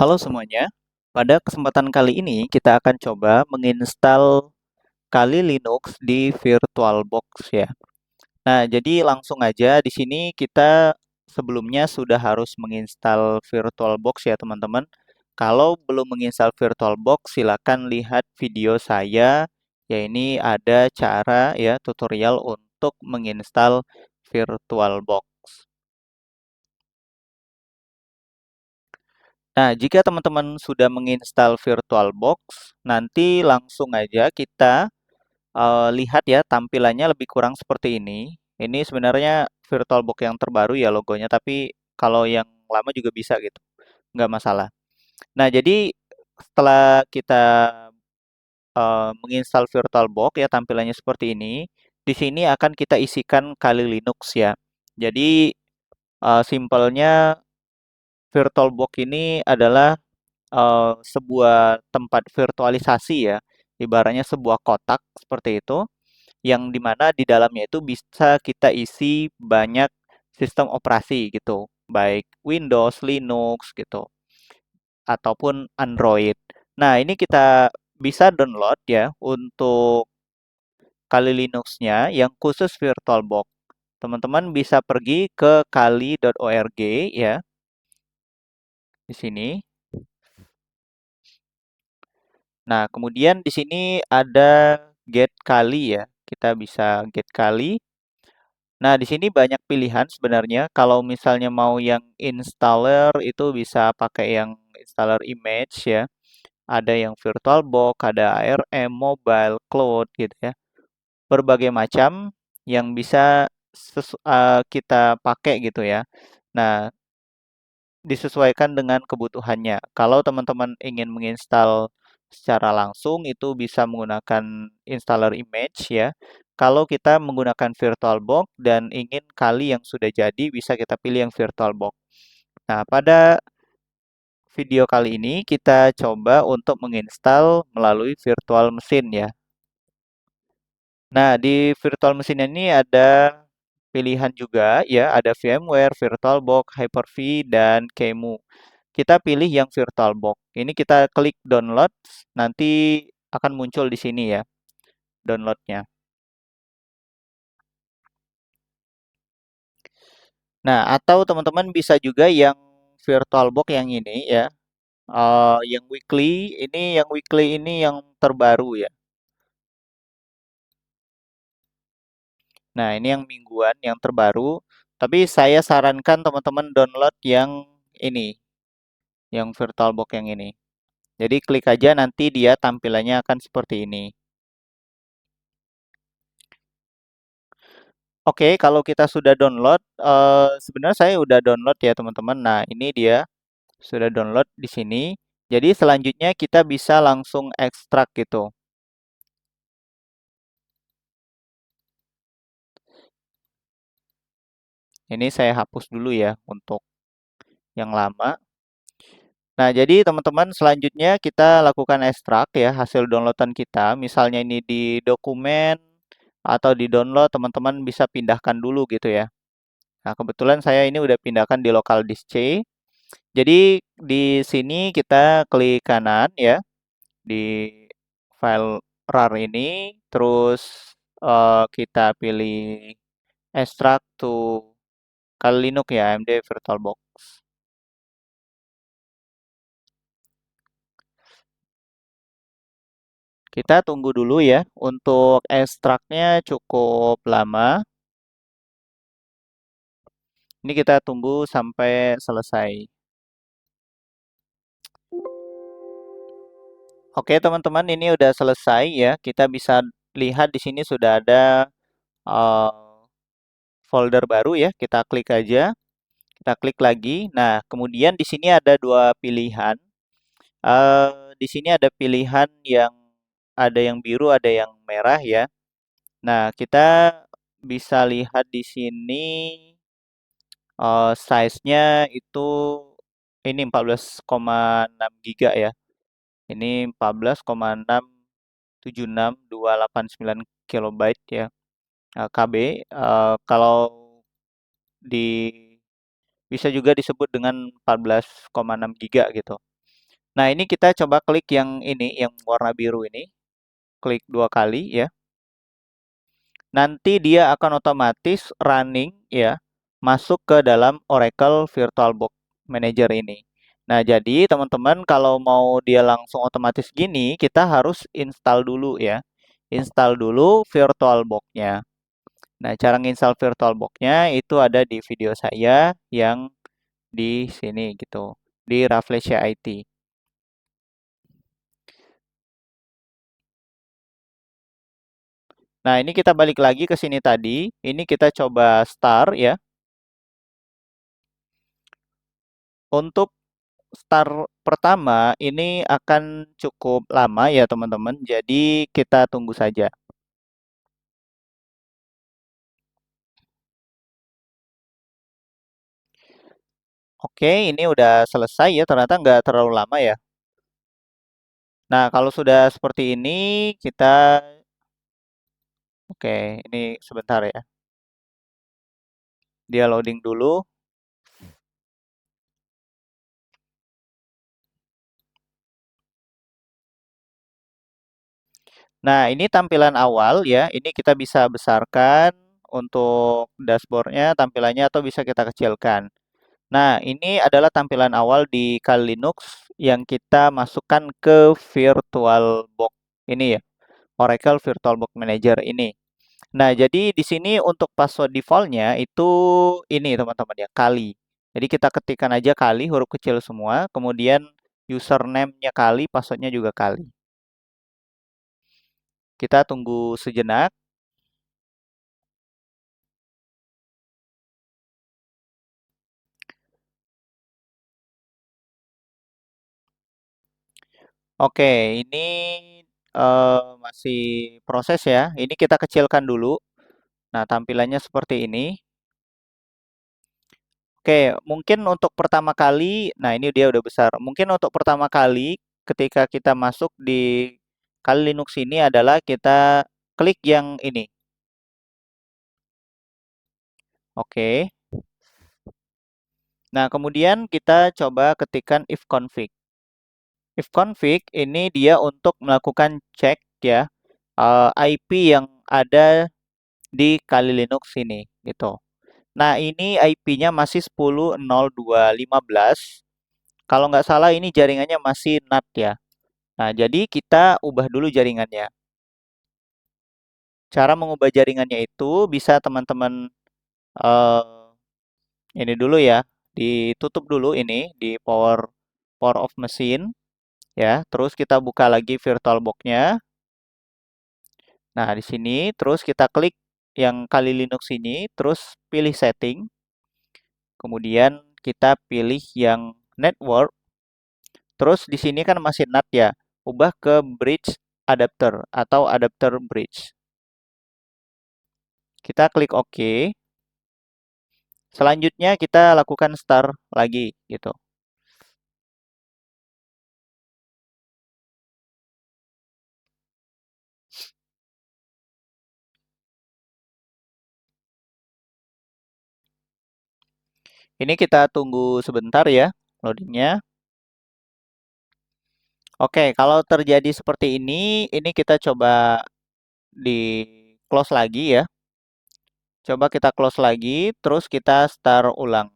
Halo semuanya, pada kesempatan kali ini kita akan coba menginstal Kali Linux di VirtualBox ya. Nah, jadi langsung aja di sini kita sebelumnya sudah harus menginstal VirtualBox ya teman-teman. Kalau belum menginstal VirtualBox, silakan lihat video saya. Ya ini ada cara ya tutorial untuk menginstal VirtualBox. Nah, jika teman-teman sudah menginstal VirtualBox, nanti langsung aja kita lihat ya tampilannya lebih kurang seperti ini. Ini sebenarnya VirtualBox yang terbaru ya logonya, tapi kalau yang lama juga bisa gitu, nggak masalah. Nah, jadi setelah kita menginstal VirtualBox ya tampilannya seperti ini. Di sini akan kita isikan Kali Linux ya. Jadi simpelnya VirtualBox ini adalah sebuah tempat virtualisasi ya, ibaratnya sebuah kotak seperti itu, yang dimana di dalamnya itu bisa kita isi banyak sistem operasi gitu, baik Windows, Linux gitu, ataupun Android. Nah, ini kita bisa download ya untuk Kali Linux-nya yang khusus VirtualBox. Teman-teman bisa pergi ke kali.org ya, di sini. Nah, kemudian di sini ada get kali ya. Kita bisa get kali. Nah, di sini banyak pilihan sebenarnya. Kalau misalnya mau yang installer itu bisa pakai yang installer image ya. Ada yang VirtualBox, ada ARM, mobile, cloud gitu ya. Berbagai macam yang bisa kita pakai gitu ya. Nah, disesuaikan dengan kebutuhannya. Kalau teman-teman ingin menginstal secara langsung itu bisa menggunakan installer image ya. Kalau kita menggunakan VirtualBox dan ingin kali yang sudah jadi bisa kita pilih yang VirtualBox. Nah, pada video kali ini kita coba untuk menginstal melalui virtual mesin ya. Nah, di virtual mesin ini ada pilihan juga ya, ada VMware, VirtualBox, Hyper-V, dan QEMU. Kita pilih yang VirtualBox. Ini kita klik download, nanti akan muncul di sini ya, downloadnya. Nah, atau teman-teman bisa juga yang VirtualBox yang ini ya, yang weekly. Ini yang weekly ini yang terbaru ya. Nah, ini yang mingguan, yang terbaru. Tapi saya sarankan teman-teman download yang ini, yang VirtualBox yang ini. Jadi klik aja nanti dia tampilannya akan seperti ini. Oke, kalau kita sudah download, sebenarnya saya udah download ya teman-teman. Nah, ini dia sudah download di sini. Jadi selanjutnya kita bisa langsung ekstrak gitu. Ini saya hapus dulu ya untuk yang lama. Nah, jadi teman-teman selanjutnya kita lakukan ekstrak ya hasil downloadan kita. Misalnya ini di dokumen atau di download, teman-teman bisa pindahkan dulu gitu ya. Nah, kebetulan saya ini udah pindahkan di local disk C. Jadi di sini kita klik kanan ya di file rar ini, terus kita pilih extract to Kali Linux ya, AMD VirtualBox. Kita tunggu dulu ya, untuk ekstraknya cukup lama. Ini kita tunggu sampai selesai. Oke teman-teman, ini udah selesai ya. Kita bisa lihat di sini sudah ada uh, folder baru ya. Kita klik aja, kita klik lagi. Nah, kemudian di sini ada dua pilihan. Di sini ada pilihan yang ada yang biru, ada yang merah ya. Nah, kita bisa lihat di sini size-nya itu ini 14,6 giga ya. Ini 14,676289 kilobyte ya, KB. Kalau di bisa juga disebut dengan 14,6 giga gitu. Nah, ini kita coba klik yang ini, yang warna biru ini. Klik 2 kali ya. Nanti dia akan otomatis running ya, masuk ke dalam Oracle VirtualBox Manager ini. Nah, jadi teman-teman kalau mau dia langsung otomatis gini, kita harus install dulu ya. Install dulu VirtualBox-nya. Nah, cara nginstal VirtualBox-nya itu ada di video saya yang di sini gitu, di Rafflesia IT. Nah, ini kita balik lagi ke sini tadi. Ini kita coba start ya. Untuk start pertama ini akan cukup lama ya teman-teman. Jadi kita tunggu saja. Oke, ini udah selesai ya. Ternyata nggak terlalu lama ya. Nah, kalau sudah seperti ini, kita... Oke, ini sebentar ya. Dia loading dulu. Nah, ini tampilan awal ya. Ini kita bisa besarkan untuk dashboardnya, tampilannya, atau bisa kita kecilkan. Nah, ini adalah tampilan awal di Kali Linux yang kita masukkan ke VirtualBox ini ya, Oracle VirtualBox Manager ini. Nah, jadi di sini untuk password defaultnya itu ini teman-teman ya, Kali. Jadi kita ketikkan aja Kali, huruf kecil semua, kemudian username-nya Kali, passwordnya juga Kali. Kita tunggu sejenak. Oke, ini masih proses ya. Ini kita kecilkan dulu. Nah, tampilannya seperti ini. Oke, mungkin untuk pertama kali, nah ini dia udah besar. Mungkin untuk pertama kali ketika kita masuk di Kali Linux ini adalah kita klik yang ini. Oke. Nah, kemudian kita coba ketikkan ifconfig. Ifconfig ini dia untuk melakukan cek ya IP yang ada di Kali Linux ini gitu. Nah, ini IP-nya masih 10.02.15. Kalau nggak salah ini jaringannya masih NAT ya. Nah, jadi kita ubah dulu jaringannya. Cara mengubah jaringannya itu bisa teman-teman eh, ini dulu ya, ditutup dulu ini di power power off mesin ya. Terus kita buka lagi VirtualBox-nya. Nah, di sini terus kita klik yang Kali Linux ini, terus pilih setting. Kemudian kita pilih yang network. Terus di sini kan masih NAT ya. Ubah ke bridge adapter atau adapter bridge. Kita klik OK. Selanjutnya kita lakukan start lagi gitu. Ini kita tunggu sebentar ya loadingnya. Oke, kalau terjadi seperti ini kita coba di close lagi ya. Coba kita close lagi, terus kita start ulang.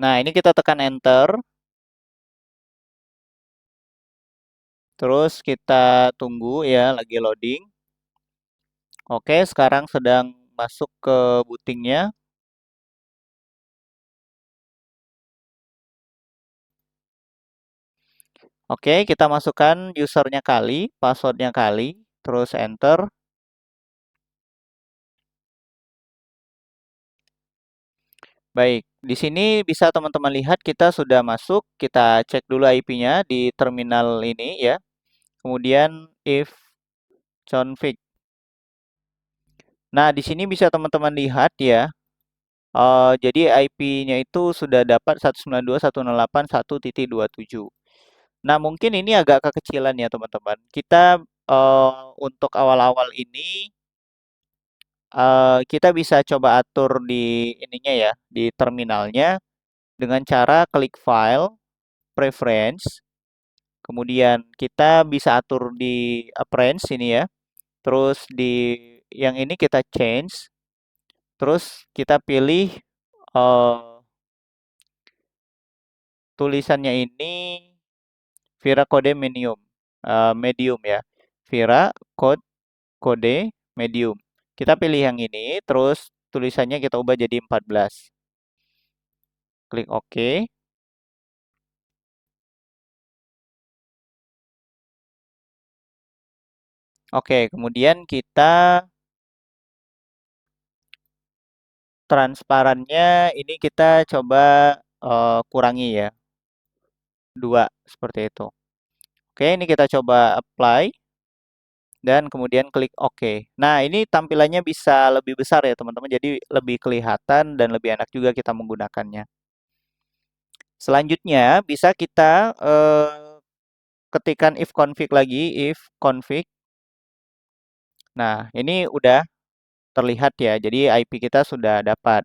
Nah, ini kita tekan enter. Terus kita tunggu ya, lagi loading. Oke, sekarang sedang masuk ke bootingnya. Oke, kita masukkan usernya Kali, passwordnya Kali, terus enter. Baik, di sini bisa teman-teman lihat kita sudah masuk. Kita cek dulu IP-nya di terminal ini ya. Kemudian if config. Nah, di sini bisa teman-teman lihat ya. Jadi IP-nya itu sudah dapat 192.168.1.27. Nah, mungkin ini agak kekecilan ya teman-teman. Kita untuk awal-awal ini kita bisa coba atur di ininya ya, di terminalnya dengan cara klik File, Preference, kemudian kita bisa atur di Appearance ini ya. Terus di yang ini kita change, terus kita pilih eh, tulisannya ini Vira Code Medium, medium ya. Vira Code Kode Medium. Kita pilih yang ini, terus tulisannya kita ubah jadi 14. Klik OK. Oke, kemudian kita transparannya ini kita coba kurangi ya, 2 seperti itu. Oke, ini kita coba apply dan kemudian klik OK. Nah, ini tampilannya bisa lebih besar ya teman-teman, jadi lebih kelihatan dan lebih enak juga kita menggunakannya. Selanjutnya bisa kita ketikkan if config lagi, if config. Nah, ini udah terlihat ya, jadi IP kita sudah dapat.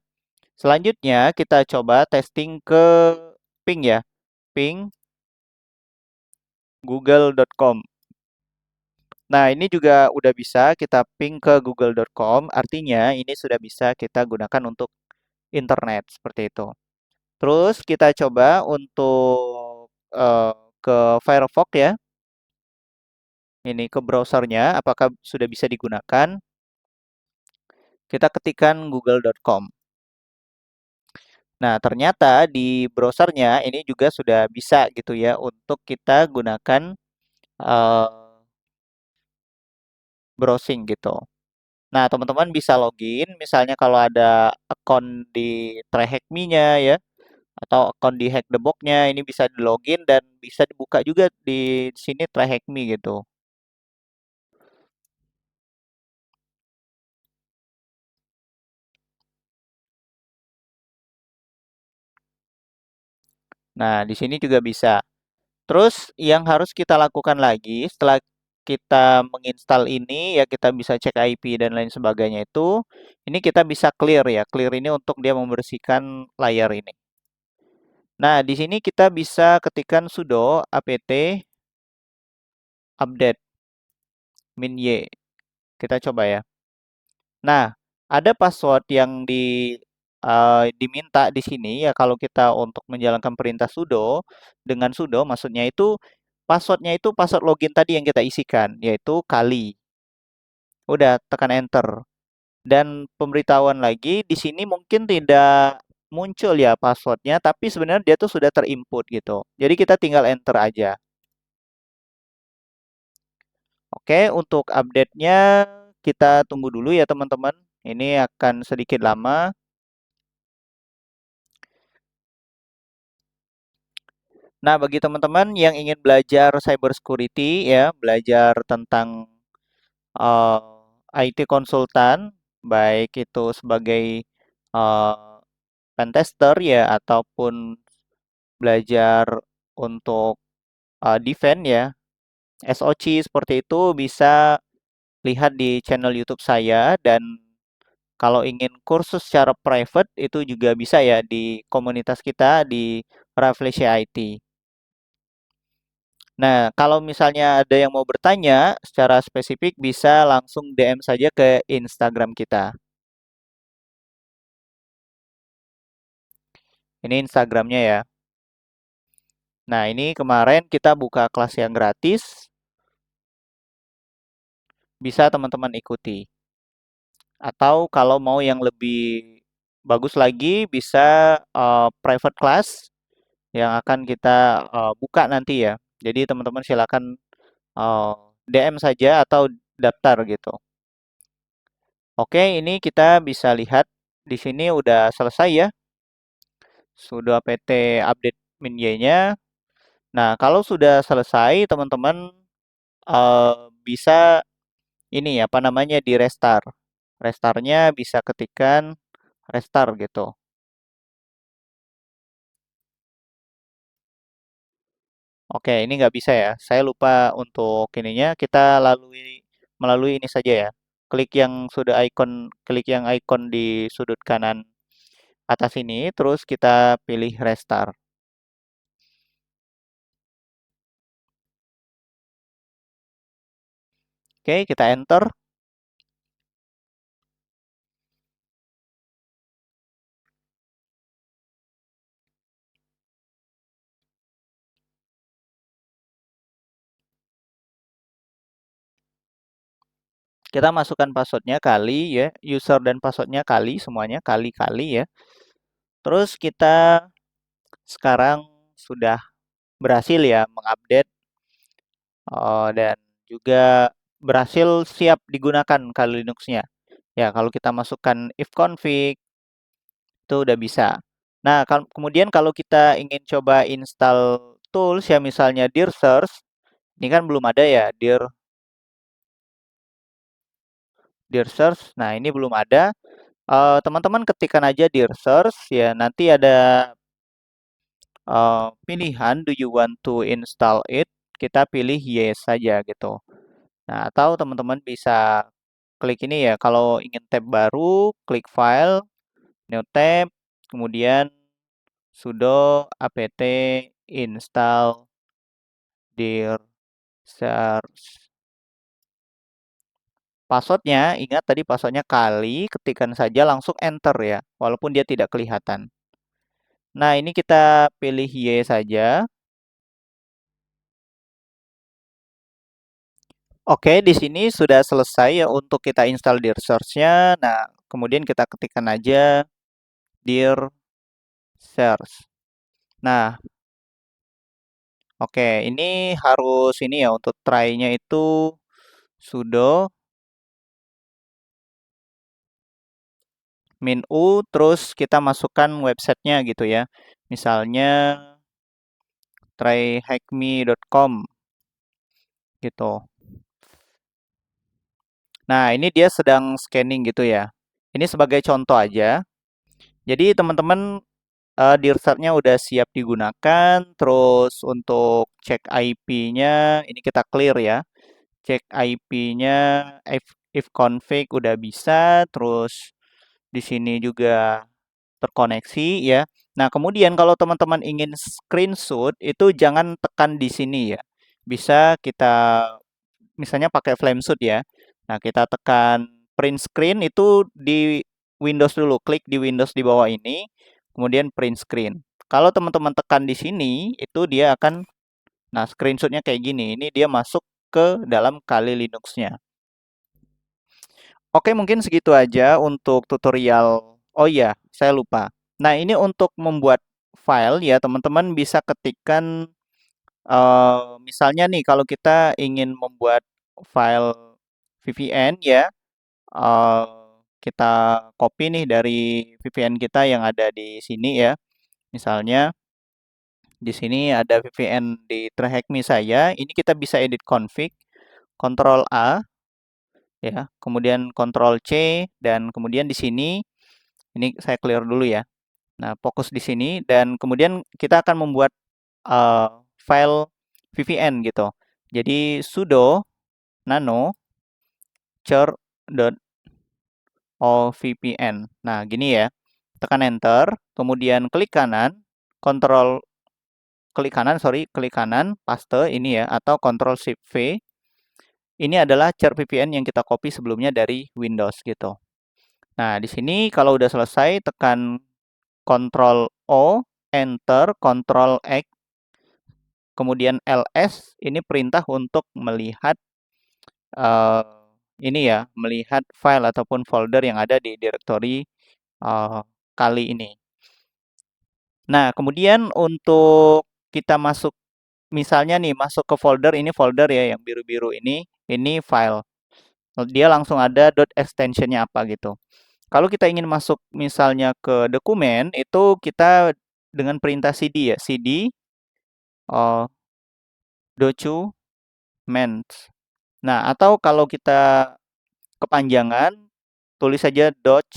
Selanjutnya kita coba testing ke ping ya, ping google.com. Nah, ini juga udah bisa kita ping ke google.com, artinya ini sudah bisa kita gunakan untuk internet seperti itu. Terus kita coba untuk ke Firefox ya, ini ke browsernya, apakah sudah bisa digunakan? Kita ketikkan google.com. Nah, ternyata di browsernya ini juga sudah bisa gitu ya untuk kita gunakan browsing gitu. Nah, teman-teman bisa login, misalnya kalau ada akun di TryHackMe-nya ya, atau akun di HackTheBox-nya, ini bisa di login dan bisa dibuka juga di sini TryHackMe gitu. Nah, di sini juga bisa. Terus yang harus kita lakukan lagi setelah kita menginstal ini ya kita bisa cek IP dan lain sebagainya itu ini kita bisa clear ya. Clear ini untuk dia membersihkan layar ini. Nah, di sini kita bisa ketikkan sudo apt update min y. Kita coba ya. Nah, ada password yang diminta di sini ya kalau kita untuk menjalankan perintah sudo dengan sudo maksudnya itu passwordnya itu password login tadi yang kita isikan yaitu kali. Udah tekan enter. Dan pemberitahuan lagi di sini mungkin tidak muncul ya passwordnya tapi sebenarnya dia tuh sudah terinput gitu. Jadi kita tinggal enter aja. Oke, untuk update-nya kita tunggu dulu ya teman-teman. Ini akan sedikit lama. Nah, bagi teman-teman yang ingin belajar cyber security ya, belajar tentang eh, IT konsultan, baik itu sebagai eh, pentester ya ataupun belajar untuk defense ya, SOC seperti itu bisa lihat di channel YouTube saya dan kalau ingin kursus secara private itu juga bisa ya di komunitas kita di Raflesia IT. Nah, kalau misalnya ada yang mau bertanya secara spesifik bisa langsung DM saja ke Instagram kita. Ini Instagramnya ya. Nah, ini kemarin kita buka kelas yang gratis, bisa teman-teman ikuti. Atau kalau mau yang lebih bagus lagi, bisa private class yang akan kita buka nanti ya. Jadi teman-teman silakan eh, DM saja atau daftar gitu. Oke, ini kita bisa lihat di sini udah selesai ya. Sudah PT update min-nya. Nah, kalau sudah selesai, teman-teman bisa ini apa namanya di restart. Restartnya bisa ketikkan restart gitu. Oke, ini nggak bisa ya. Saya lupa untuk ininya. Kita melalui ini saja ya. Klik yang icon di sudut kanan atas ini, terus kita pilih restart. Oke, kita enter. Kita masukkan passwordnya kali ya, user dan passwordnya kali semuanya kali-kali ya. Terus kita sekarang sudah berhasil ya mengupdate dan juga berhasil siap digunakan Kali Linux-nya. Ya, kalau kita masukkan ifconfig itu udah bisa. Nah, kemudian kalau kita ingin coba install tools ya misalnya dir search, ini kan belum ada ya dir search. Nah, ini belum ada. Teman-teman ketikkan aja dir search ya nanti ada pilihan do you want to install it, kita pilih yes saja gitu. Nah, atau teman-teman bisa klik ini ya, kalau ingin tab baru, klik file, new tab, kemudian sudo apt install dir search. Passwordnya, ingat tadi passwordnya kali, ketikkan saja langsung enter ya, walaupun dia tidak kelihatan. Nah, ini kita pilih Y saja. Oke, di sini sudah selesai ya untuk kita install dir search-nya. Nah, kemudian kita ketikkan aja dir search. Nah, oke, ini harus ini ya untuk try-nya itu sudo min u terus kita masukkan websitenya gitu ya. Misalnya tryhackme.com gitu. Nah, ini dia sedang scanning gitu ya. Ini sebagai contoh aja. Jadi teman-teman Dirtsertnya udah siap digunakan, terus untuk cek IP-nya ini kita clear ya. Cek IP-nya if config udah bisa, terus di sini juga terkoneksi ya. Nah, kemudian kalau teman-teman ingin screenshot itu jangan tekan di sini ya. Bisa kita misalnya pakai Flameshoot ya. Nah, kita tekan print screen itu di Windows dulu, klik di Windows di bawah ini, kemudian print screen. Kalau teman-teman tekan di sini, itu dia akan, nah screenshotnya kayak gini. Ini dia masuk ke dalam Kali Linux-nya. Oke, mungkin segitu aja untuk tutorial. Oh iya, saya lupa. Nah, ini untuk membuat file ya, teman-teman bisa ketikkan misalnya nih kalau kita ingin membuat file VPN ya, eh, kita copy nih dari VPN kita yang ada di sini ya. Misalnya di sini ada VPN di TryHackMe saya. Ini kita bisa edit config, Ctrl A ya, kemudian Ctrl C dan kemudian di sini ini saya clear dulu ya. Nah, fokus di sini dan kemudian kita akan membuat eh, file VPN gitu. Jadi sudo nano char.ovpn. Nah, gini ya. Tekan enter, kemudian klik kanan, kontrol klik kanan, paste ini ya atau Ctrl Shift V. Ini adalah char VPN yang kita copy sebelumnya dari Windows gitu. Nah, di sini kalau udah selesai tekan Ctrl O, enter, Ctrl X, kemudian ls ini perintah untuk melihat eh, ini ya, melihat file ataupun folder yang ada di direktori kali ini. Nah, kemudian untuk kita masuk, misalnya nih masuk ke folder, ini folder ya yang biru-biru ini file. Dia langsung ada .extensionnya apa gitu. Kalau kita ingin masuk misalnya ke dokumen, itu kita dengan perintah cd ya, cd documents. Nah, atau kalau kita kepanjangan, tulis saja doc,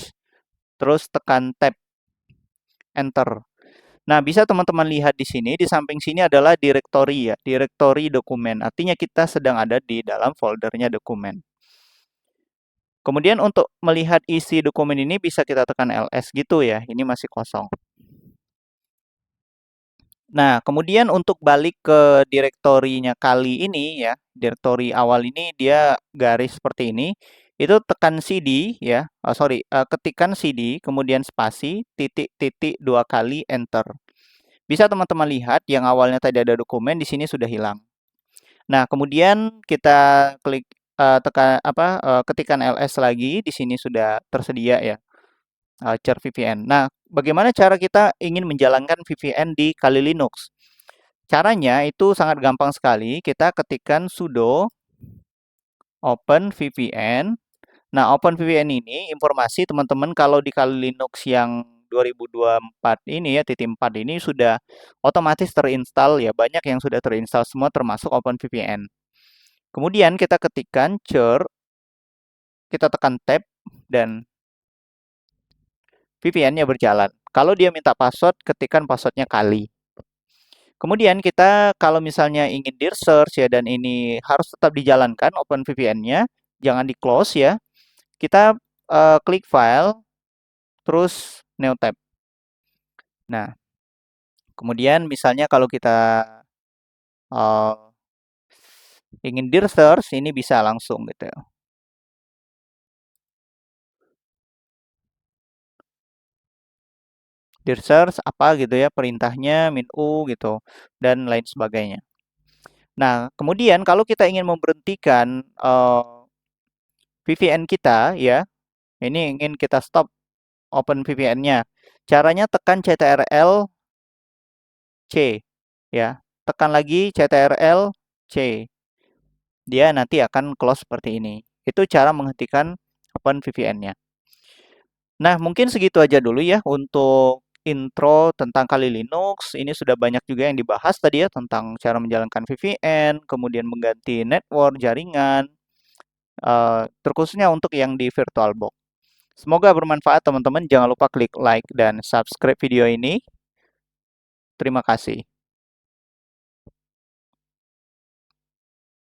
terus tekan tab, enter. Nah, bisa teman-teman lihat di sini, di samping sini adalah direktori ya, direktori dokumen. Artinya kita sedang ada di dalam foldernya dokumen. Kemudian untuk melihat isi dokumen ini bisa kita tekan ls gitu ya, ini masih kosong. Nah, kemudian untuk balik ke direktorinya kali ini ya, direktori awal ini dia garis seperti ini. Itu tekan CD ya, ketikan CD, kemudian spasi, titik-titik 2 kali, enter. Bisa teman-teman lihat yang awalnya tadi ada dokumen di sini sudah hilang. Nah, kemudian kita klik ketikan ls lagi, di sini sudah tersedia ya Cer VPN. Nah, bagaimana cara kita ingin menjalankan VPN di Kali Linux? Caranya itu sangat gampang sekali. Kita ketikkan sudo open VPN. Nah, Open VPN ini informasi teman-teman kalau di Kali Linux yang 2024 ini ya, titik 4 ini sudah otomatis terinstall ya. Banyak yang sudah terinstall semua termasuk Open VPN. Kemudian kita ketikkan cer, kita tekan tab dan VPN-nya berjalan. Kalau dia minta password, ketikkan passwordnya kali. Kemudian kita kalau misalnya ingin di search ya dan ini harus tetap dijalankan Open VPN-nya, jangan di close ya. Kita klik file, terus new tab. Nah, kemudian misalnya kalau kita uh, ingin di search, ini bisa langsung gitu ya. Di search apa gitu ya perintahnya min u gitu dan lain sebagainya. Nah, kemudian kalau kita ingin memberhentikan VPN kita ya, ini ingin kita stop Open VPN-nya. Caranya tekan CTRL C ya. Tekan lagi CTRL C. Dia nanti akan close seperti ini. Itu cara menghentikan Open VPN-nya. Nah, mungkin segitu aja dulu ya untuk intro tentang Kali Linux. Ini sudah banyak juga yang dibahas tadi ya tentang cara menjalankan VPN, kemudian mengganti network, jaringan, terkhususnya untuk yang di VirtualBox. Semoga bermanfaat teman-teman. Jangan lupa klik like dan subscribe video ini. Terima kasih.